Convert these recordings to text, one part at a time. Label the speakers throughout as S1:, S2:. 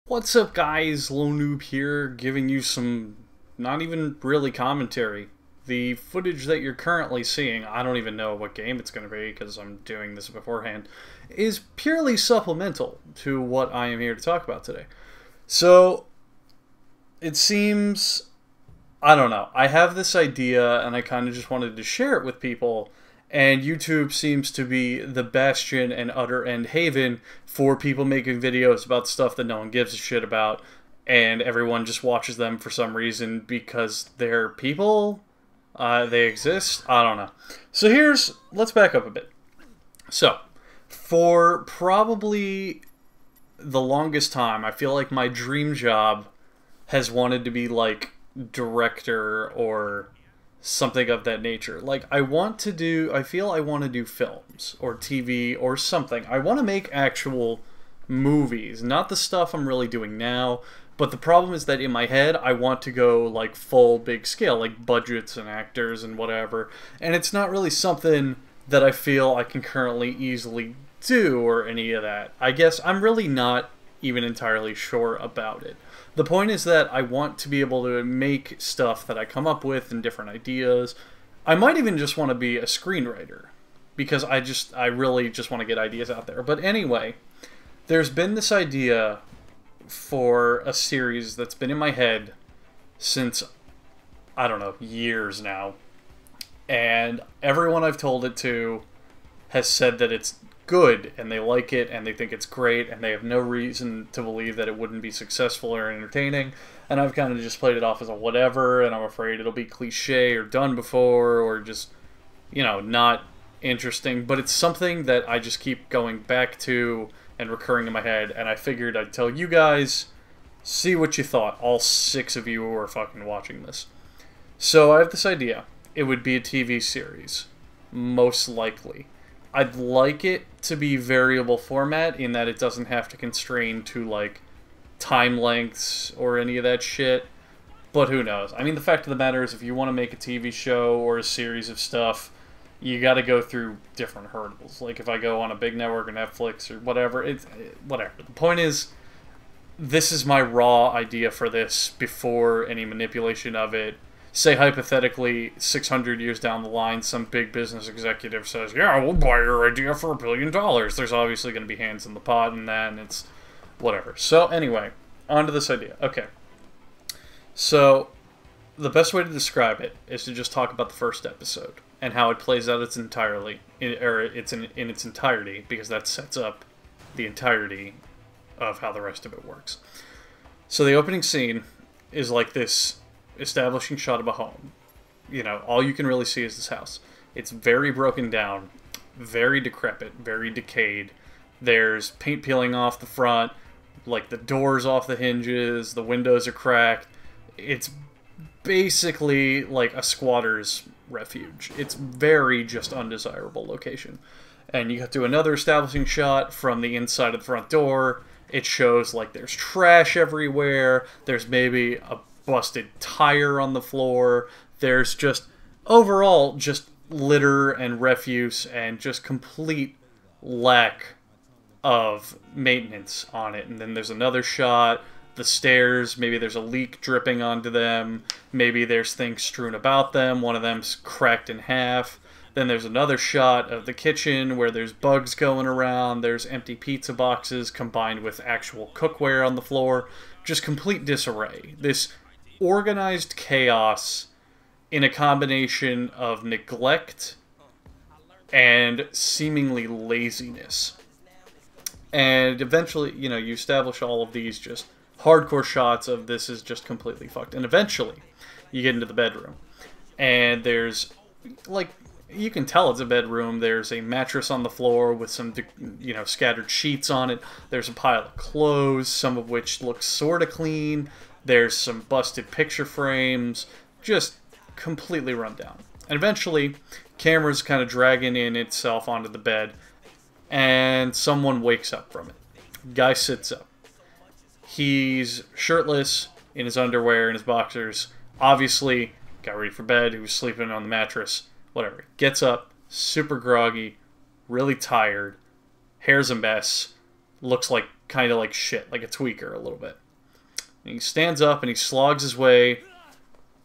S1: What's up, guys? Lone Noob here, giving you some not even really commentary. The footage that you're currently seeing, I don't even know what game it's going to be because I'm doing this beforehand, is purely supplemental to what I am here to talk about today. So, it seems, I don't know, I have this idea and I kind of just wanted to share it with people. And YouTube seems to be the bastion and utter end haven for people making videos about stuff that no one gives a shit about, and everyone just watches them for some reason because they're people. They exist. I don't know. So let's back up a bit. So, for probably the longest time, I feel like my dream job has wanted to be like director or something of that nature. Like, I feel I want to do films or TV or something. I want to make actual movies, not the stuff I'm really doing now. But the problem is that in my head, I want to go like full big scale, like budgets and actors and whatever. And it's not really something that I feel I can currently easily do or any of that. I guess I'm really not even entirely sure about it. The point is that I want to be able to make stuff that I come up with and different ideas. I might even just want to be a screenwriter because I really just want to get ideas out there. But anyway, there's been this idea for a series that's been in my head since, I don't know, years now. And everyone I've told it to has said that it's good and they like it and they think it's great and they have no reason to believe that it wouldn't be successful or entertaining, and I've kind of just played it off as a whatever, and I'm afraid it'll be cliche or done before or just, you know, not interesting. But it's something that I just keep going back to and recurring in my head, and I figured I'd tell you guys, see what you thought, all 6 of you who are fucking watching this. So I have this idea. It would be a TV series, most likely. I'd like it to be variable format in that it doesn't have to constrain to like time lengths or any of that shit. But who knows? I mean, the fact of the matter is if you want to make a TV show or a series of stuff, you got to go through different hurdles. Like if I go on a big network or Netflix or whatever, whatever. The point is, this is my raw idea for this before any manipulation of it. Say, hypothetically, 600 years down the line, some big business executive says, yeah, we'll buy your idea for $1 billion. There's obviously going to be hands in the pot and that, and it's whatever. So, anyway, on to this idea. Okay. So, the best way to describe it is to just talk about the first episode and how it plays out in its entirety, because that sets up the entirety of how the rest of it works. So, the opening scene is like this establishing shot of a home. You know, all you can really see is this house. It's very broken down, very decrepit, very decayed. There's paint peeling off the front, like the doors off the hinges, the windows are cracked. It's basically like a squatter's refuge. It's very just undesirable location. And you get to another establishing shot from the inside of the front door. It shows like there's trash everywhere. There's maybe a busted tire on the floor. There's just overall just litter and refuse and just complete lack of maintenance on it. And then there's another shot, the stairs, maybe there's a leak dripping onto them, maybe there's things strewn about them, one of them's cracked in half. Then there's another shot of the kitchen where there's bugs going around, there's empty pizza boxes combined with actual cookware on the floor. Just complete disarray. This organized chaos in a combination of neglect and seemingly laziness. And eventually, you know, you establish all of these just hardcore shots of this is just completely fucked. And eventually, you get into the bedroom. And there's, like, you can tell it's a bedroom. There's a mattress on the floor with some, you know, scattered sheets on it. There's a pile of clothes, some of which look sort of clean. There's some busted picture frames, just completely run down. And eventually, camera's kind of dragging in itself onto the bed, and someone wakes up from it. Guy sits up. He's shirtless, in his underwear and his boxers. Obviously, got ready for bed, he was sleeping on the mattress, whatever. Gets up, super groggy, really tired, hair's a mess, looks like kind of like shit, like a tweaker a little bit. And he stands up and he slogs his way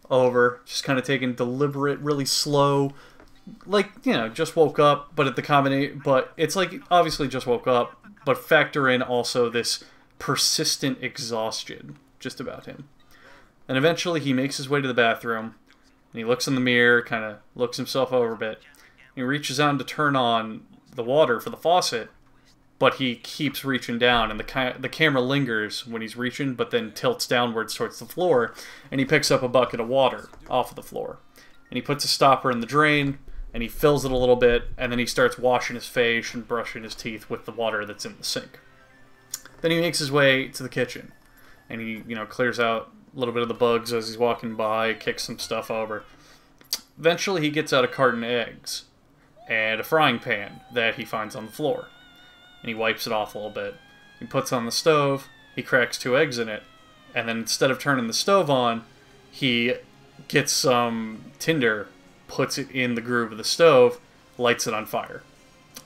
S1: over, just kind of taking deliberate, really slow, like, you know, just woke up, but at the combination, but it's like, obviously just woke up, but factor in also this persistent exhaustion just about him. And eventually he makes his way to the bathroom, and he looks in the mirror, kind of looks himself over a bit. He reaches out to turn on the water for the faucet, but he keeps reaching down, and the camera lingers when he's reaching, but then tilts downwards towards the floor, and he picks up a bucket of water off of the floor. And he puts a stopper in the drain, and he fills it a little bit, and then he starts washing his face and brushing his teeth with the water that's in the sink. Then he makes his way to the kitchen, and he, you know, clears out a little bit of the bugs as he's walking by, kicks some stuff over. Eventually he gets out a carton of eggs and a frying pan that he finds on the floor, and he wipes it off a little bit. He puts it on the stove, he cracks 2 eggs in it, and then instead of turning the stove on, he gets some tinder, puts it in the groove of the stove, lights it on fire,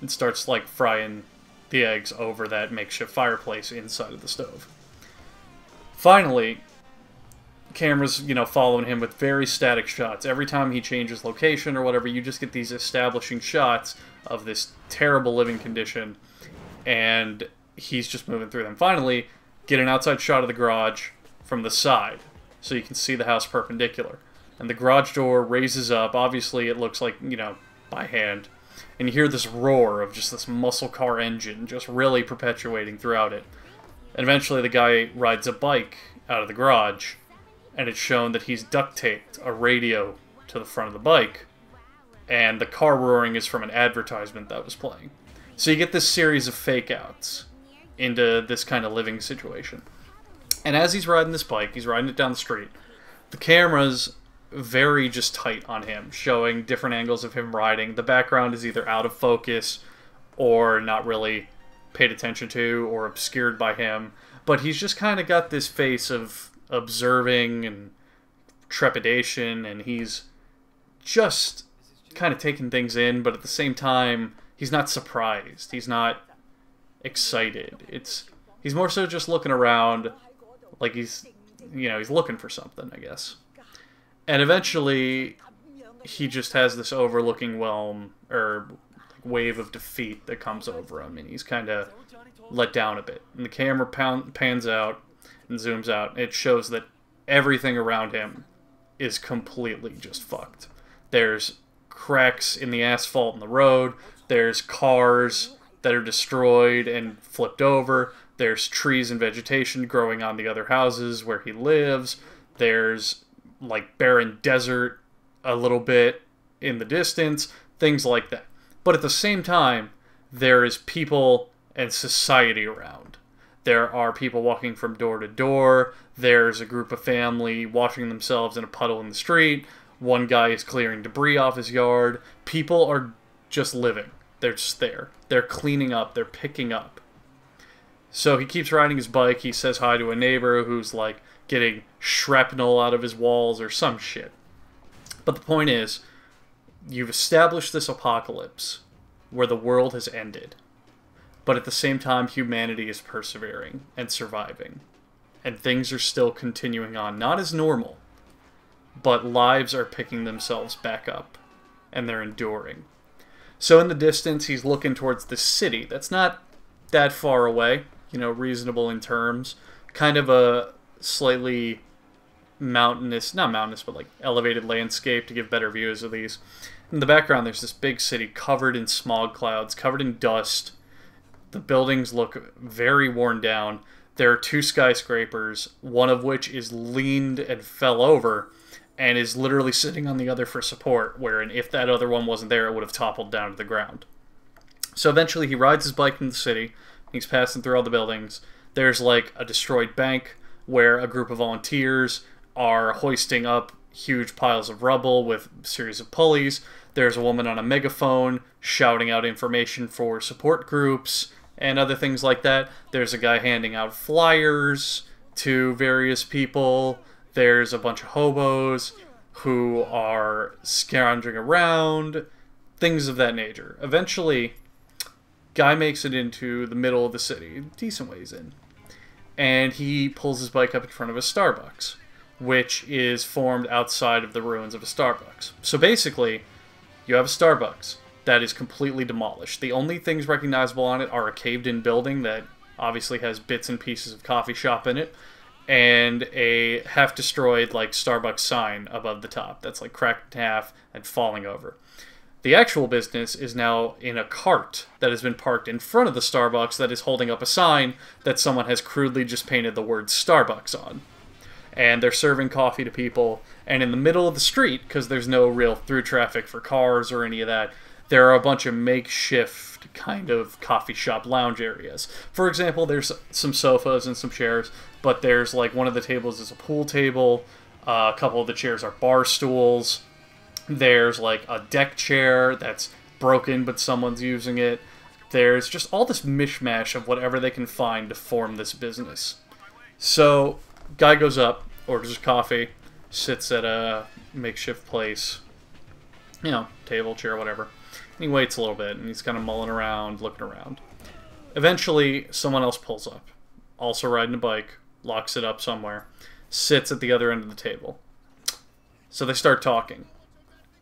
S1: and starts like frying the eggs over that makeshift fireplace inside of the stove. Finally, cameras, you know, following him with very static shots. Every time he changes location or whatever, you just get these establishing shots of this terrible living condition, and he's just moving through them. Finally, get an outside shot of the garage from the side, so you can see the house perpendicular. And the garage door raises up. Obviously, it looks like, you know, by hand. And you hear this roar of just this muscle car engine just really perpetuating throughout it. And eventually the guy rides a bike out of the garage, and it's shown that he's duct taped a radio to the front of the bike, and the car roaring is from an advertisement that was playing. So you get this series of fake outs into this kind of living situation. And as he's riding this bike, he's riding it down the street, the camera's very just tight on him, showing different angles of him riding. The background is either out of focus or not really paid attention to or obscured by him, but he's just kind of got this face of observing and trepidation, and he's just kind of taking things in, but at the same time he's not surprised, he's not excited. He's more so just looking around, like he's, you know, he's looking for something, I guess. And eventually he just has this overlooking whelm or wave of defeat that comes over him, and he's kind of let down a bit. And the camera pans out and zooms out. It shows that everything around him is completely just fucked. There's cracks in the asphalt in the road. There's cars that are destroyed and flipped over. There's trees and vegetation growing on the other houses where he lives. There's like barren desert a little bit in the distance. Things like that. But at the same time, there is people and society around. There are people walking from door to door. There's a group of family washing themselves in a puddle in the street. One guy is clearing debris off his yard. People are just living. They're just there. They're cleaning up. They're picking up. So he keeps riding his bike. He says hi to a neighbor who's like getting shrapnel out of his walls or some shit. But the point is, you've established this apocalypse where the world has ended. But at the same time, humanity is persevering and surviving. And things are still continuing on. Not as normal, but lives are picking themselves back up. And they're enduring. So in the distance, he's looking towards the city. That's not that far away. You know, reasonable in terms. Kind of a slightly mountainous, not mountainous, but like elevated landscape to give better views of these. In the background, there's this big city covered in smog clouds, covered in dust. The buildings look very worn down. There are 2 skyscrapers, one of which is leaned and fell over, and is literally sitting on the other for support, wherein if that other one wasn't there, it would have toppled down to the ground. So eventually he rides his bike in the city. He's passing through all the buildings. There's like a destroyed bank where a group of volunteers are hoisting up huge piles of rubble with a series of pulleys. There's a woman on a megaphone shouting out information for support groups and other things like that. There's a guy handing out flyers to various people. There's a bunch of hobos who are scrounging around. Things of that nature. Eventually, Guy makes it into the middle of the city, decent ways in. And he pulls his bike up in front of a Starbucks, which is formed outside of the ruins of a Starbucks. So basically, you have a Starbucks that is completely demolished. The only things recognizable on it are a caved-in building that obviously has bits and pieces of coffee shop in it, and a half-destroyed, like, Starbucks sign above the top that's, like, cracked in half and falling over. The actual business is now in a cart that has been parked in front of the Starbucks that is holding up a sign that someone has crudely just painted the word Starbucks on. And they're serving coffee to people, and in the middle of the street, because there's no real through traffic for cars or any of that, there are a bunch of makeshift kind of coffee shop lounge areas. For example, there's some sofas and some chairs, but there's like one of the tables is a pool table, a couple of the chairs are bar stools, there's like a deck chair that's broken but someone's using it. There's just all this mishmash of whatever they can find to form this business. So, guy goes up, orders coffee, sits at a makeshift place, you know, table, chair, whatever. And he waits a little bit, and he's kind of mulling around, looking around. Eventually, someone else pulls up, also riding a bike, locks it up somewhere, sits at the other end of the table. So they start talking,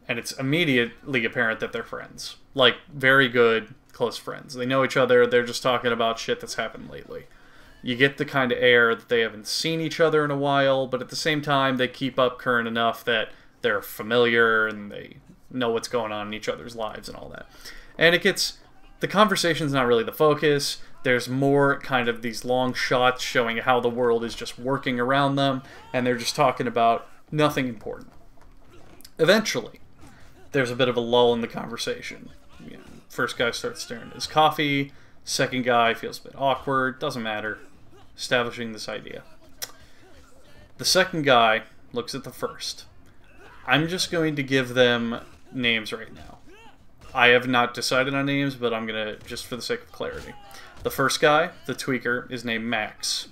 S1: and it's immediately apparent that they're friends. Like, very good, close friends. They know each other, they're just talking about shit that's happened lately. You get the kind of air that they haven't seen each other in a while, but at the same time, they keep up current enough that they're familiar and they know what's going on in each other's lives and all that. And it gets... the conversation's not really the focus. There's more kind of these long shots showing how the world is just working around them, and they're just talking about nothing important. Eventually, there's a bit of a lull in the conversation. You know, first guy starts staring at his coffee. Second guy feels a bit awkward. Doesn't matter. Establishing this idea. The second guy looks at the first. I'm just going to give them names right now. I have not decided on names, but I'm going to, just for the sake of clarity. The first guy, the tweaker, is named Max.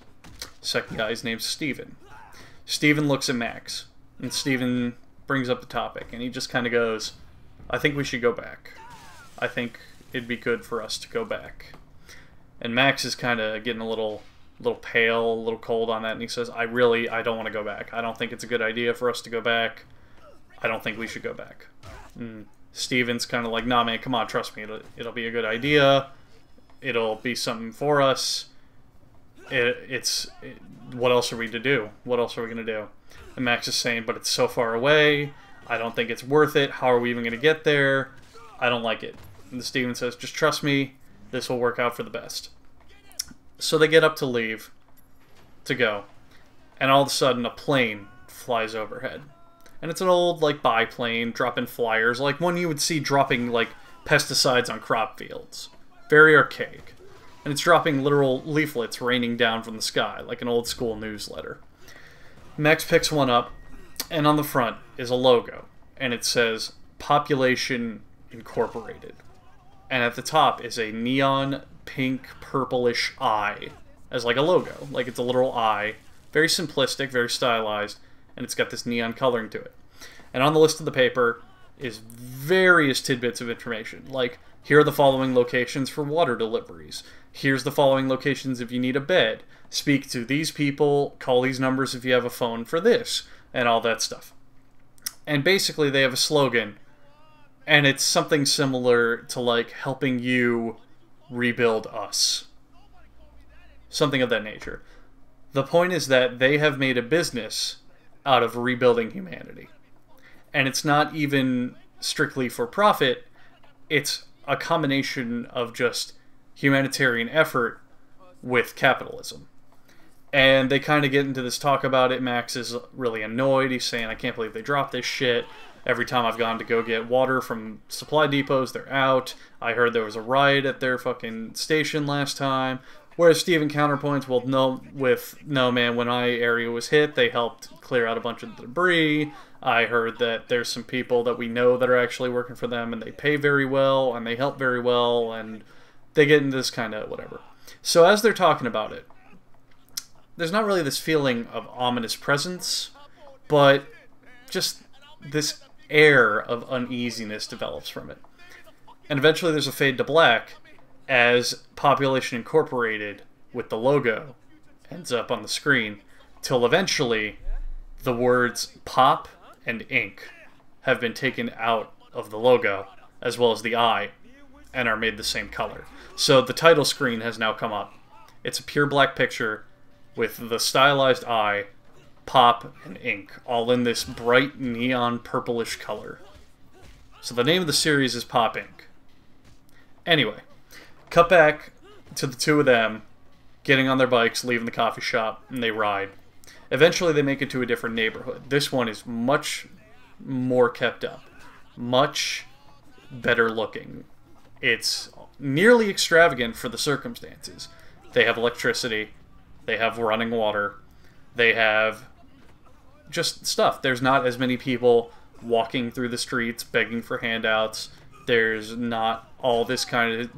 S1: Second guy is named Steven. Steven looks at Max, and Steven brings up the topic, and he just kind of goes, I think we should go back. I think it'd be good for us to go back. And Max is kind of getting a little pale, a little cold on that, and he says, I don't want to go back. I don't think it's a good idea for us to go back. I don't think we should go back. And Steven's kind of like, nah, man, come on, trust me. It'll be a good idea. It'll be something for us. What else are we to do? What else are we going to do? And Max is saying, but it's so far away. I don't think it's worth it. How are we even going to get there? I don't like it. And Steven says, just trust me. This will work out for the best. So they get up to leave, to go. And all of a sudden, a plane flies overhead. And it's an old, like, biplane, dropping flyers, like one you would see dropping, like, pesticides on crop fields. Very archaic. And it's dropping literal leaflets raining down from the sky, like an old school newsletter. Max picks one up, and on the front is a logo. And it says, Population Incorporated. And at the top is a neon pink purplish eye as like a logo. Like it's a literal eye. Very simplistic, very stylized, and it's got this neon coloring to it. And on the list of the paper is various tidbits of information. Like, here are the following locations for water deliveries. Here's the following locations if you need a bed. Speak to these people, call these numbers if you have a phone for this, and all that stuff. And basically they have a slogan, and it's something similar to like helping you rebuild us. Something of that nature. The point is that they have made a business out of rebuilding humanity. And it's not even strictly for profit, it's a combination of just humanitarian effort with capitalism. And they kind of get into this talk about it. Max is really annoyed. He's saying, I can't believe they dropped this shit. Every time I've gone to go get water from supply depots, they're out. I heard there was a riot at their fucking station last time. Whereas Steven counterpoints, well, no man, when my area was hit, they helped clear out a bunch of debris. I heard that there's some people that we know that are actually working for them, and they pay very well, and they help very well, and they get into this kind of whatever. So as they're talking about it, there's not really this feeling of ominous presence, but just this air of uneasiness develops from it. And eventually there's a fade to black, as Population Incorporated with the logo ends up on the screen, till eventually the words Pop and Inc. have been taken out of the logo, as well as the I, and are made the same color. So the title screen has now come up. It's a pure black picture with the stylized I, Pop, and Inc. all in this bright neon purplish color. So the name of the series is Pop Inc. Anyway, cut back to the two of them getting on their bikes, leaving the coffee shop, and they ride. Eventually they make it to a different neighborhood. This one is much more kept up, much better looking. It's nearly extravagant for the circumstances. They have electricity, they have running water, they have just stuff. There's not as many people walking through the streets begging for handouts. There's not all this kind of,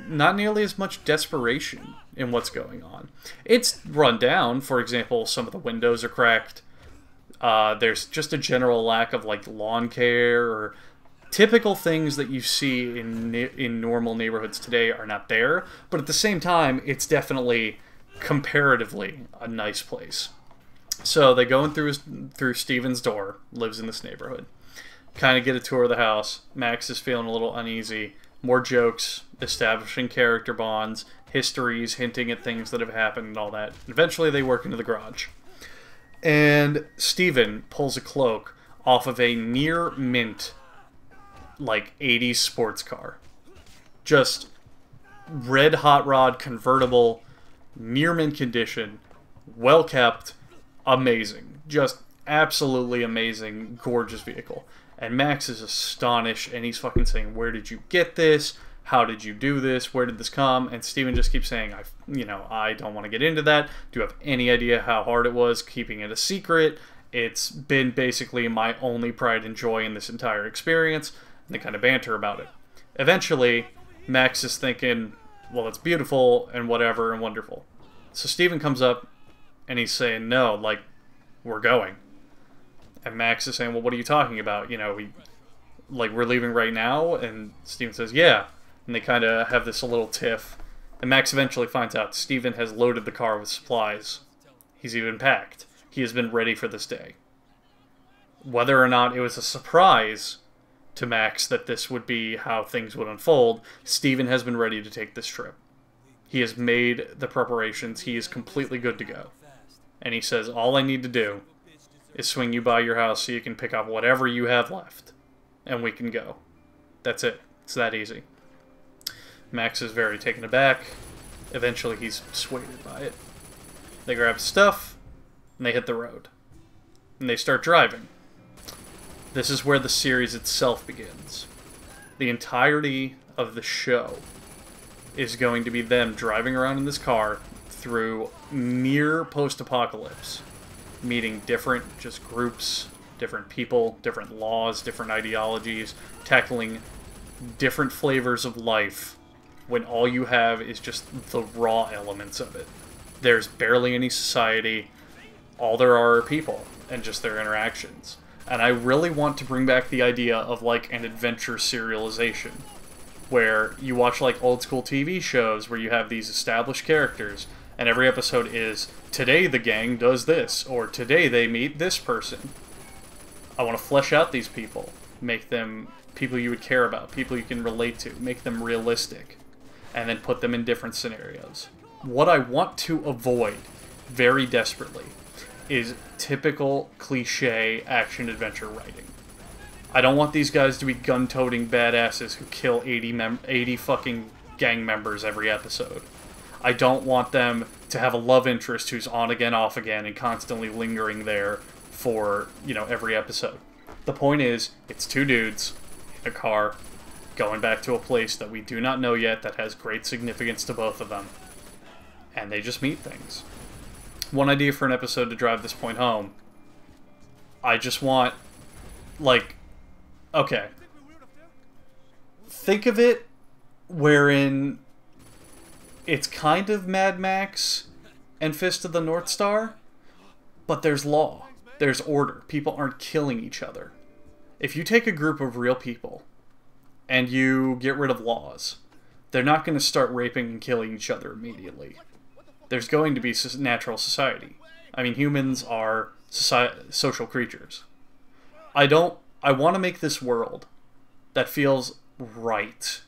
S1: not nearly as much desperation in what's going on. It's run down. For example, some of the windows are cracked. There's just a general lack of like lawn care, or typical things that you see in normal neighborhoods today are not there. But at the same time, it's definitely comparatively a nice place. So they go in through Steven's door, lives in this neighborhood. Kind of get a tour of the house. Max is feeling a little uneasy. More jokes, establishing character bonds, histories, hinting at things that have happened and all that. Eventually they work into the garage. And Steven pulls a cloak off of a near mint, like 80s sports car. Just red hot rod convertible, near mint condition, well kept, amazing. Just absolutely amazing, gorgeous vehicle. And Max is astonished, and he's fucking saying, "Where did you get this? How did you do this? Where did this come?" And Steven just keeps saying, I don't want to get into that. Do you have any idea how hard it was keeping it a secret? It's been basically my only pride and joy in this entire experience. And they kind of banter about it. Eventually, Max is thinking, well, it's beautiful and whatever and wonderful. So Steven comes up, and he's saying, no, like, we're going. And Max is saying, well, what are you talking about? We're leaving right now? And Steven says, yeah. And they kind of have this little tiff. And Max eventually finds out Steven has loaded the car with supplies. He's even packed. He has been ready for this day. Whether or not it was a surprise to Max that this would be how things would unfold, Steven has been ready to take this trip. He has made the preparations. He is completely good to go. And he says, all I need to do is swing you by your house so you can pick up whatever you have left. And we can go. That's it. It's that easy. Max is very taken aback. Eventually he's persuaded by it. They grab stuff, and they hit the road. And they start driving. This is where the series itself begins. The entirety of the show is going to be them driving around in this car through near post-apocalypse, meeting different just groups, different people, different laws, different ideologies, tackling different flavors of life when all you have is just the raw elements of it. There's barely any society. All there are people and just their interactions. And I really want to bring back the idea of like an adventure serialization, where you watch like old school TV shows where you have these established characters, and every episode is, today the gang does this, or today they meet this person. I want to flesh out these people, make them people you would care about, people you can relate to, make them realistic, and then put them in different scenarios. What I want to avoid very desperately is typical cliche action-adventure writing. I don't want these guys to be gun-toting badasses who kill 80 fucking gang members every episode. I don't want them to have a love interest who's on again, off again, and constantly lingering there for, every episode. The point is, it's two dudes in a car going back to a place that we do not know yet that has great significance to both of them. And they just meet things. One idea for an episode to drive this point home. I just want, okay. Think of it wherein it's kind of Mad Max and Fist of the North Star, but there's law. There's order. People aren't killing each other. If you take a group of real people and you get rid of laws, they're not going to start raping and killing each other immediately. There's going to be natural society. I mean, humans are social creatures. I want to make this world that feels right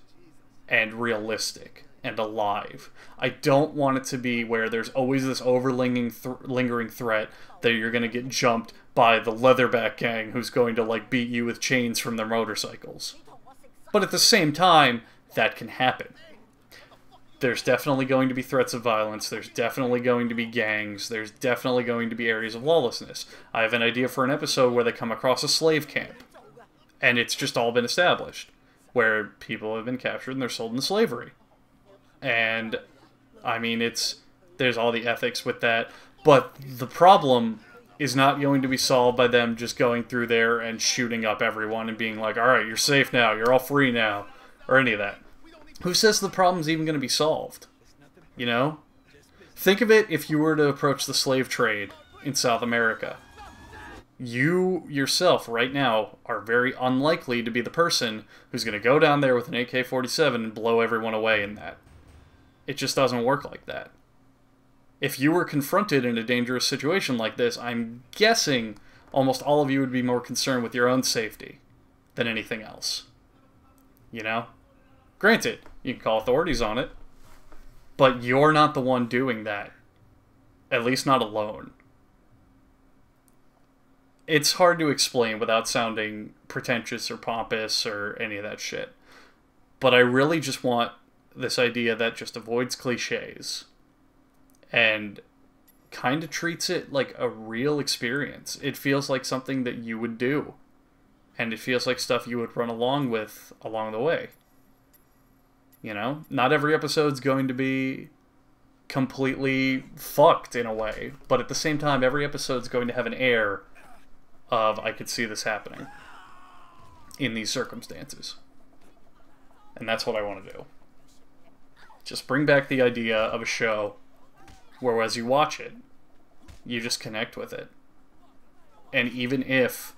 S1: and realistic and alive. I don't want it to be where there's always this lingering threat that you're going to get jumped by the Leatherback gang who's going to, like, beat you with chains from their motorcycles. But at the same time, that can happen. There's definitely going to be threats of violence. There's definitely going to be gangs. There's definitely going to be areas of lawlessness. I have an idea for an episode where they come across a slave camp. And it's just all been established. Where people have been captured and they're sold into slavery. And, I mean, there's all the ethics with that. But the problem is not going to be solved by them just going through there and shooting up everyone and being like, alright, you're safe now, you're all free now. Or any of that. Who says the problem's even going to be solved? You know? Think of it if you were to approach the slave trade in South America. You yourself, right now, are very unlikely to be the person who's going to go down there with an AK-47 and blow everyone away in that. It just doesn't work like that. If you were confronted in a dangerous situation like this, I'm guessing almost all of you would be more concerned with your own safety than anything else. You know? Granted, you can call authorities on it, but you're not the one doing that. At least not alone. It's hard to explain without sounding pretentious or pompous or any of that shit. But I really just want this idea that just avoids cliches and kind of treats it like a real experience. It feels like something that you would do. And it feels like stuff you would run along with along the way. You know? Not every episode's going to be completely fucked in a way. But at the same time, every episode's going to have an air of, I could see this happening in these circumstances. And that's what I want to do. Just bring back the idea of a show where as you watch it, you just connect with it. And even if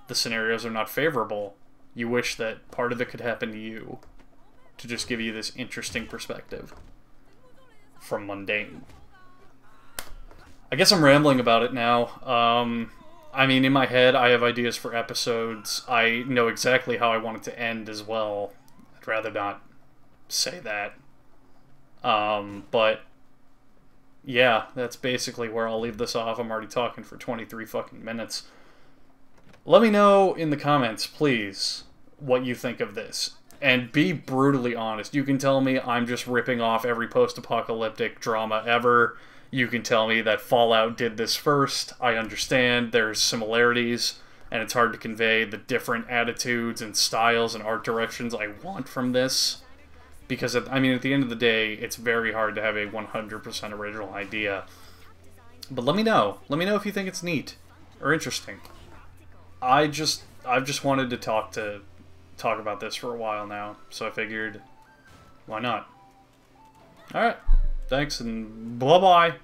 S1: the scenarios are not favorable, you wish that part of it could happen to you to just give you this interesting perspective from mundane. I guess I'm rambling about it now. I mean, in my head, I have ideas for episodes. I know exactly how I want it to end as well. I'd rather not say that. But yeah, that's basically where I'll leave this off. I'm already talking for 23 fucking minutes. Let me know in the comments, please, what you think of this. And be brutally honest. You can tell me I'm just ripping off every post-apocalyptic drama ever. You can tell me that Fallout did this first. I understand there's similarities, and it's hard to convey the different attitudes and styles and art directions I want from this. Because, I mean, at the end of the day, it's very hard to have a 100% original idea. But let me know. Let me know if you think it's neat or interesting. I've just wanted to talk about this for a while now, so I figured, why not? Alright, thanks, and bye-bye.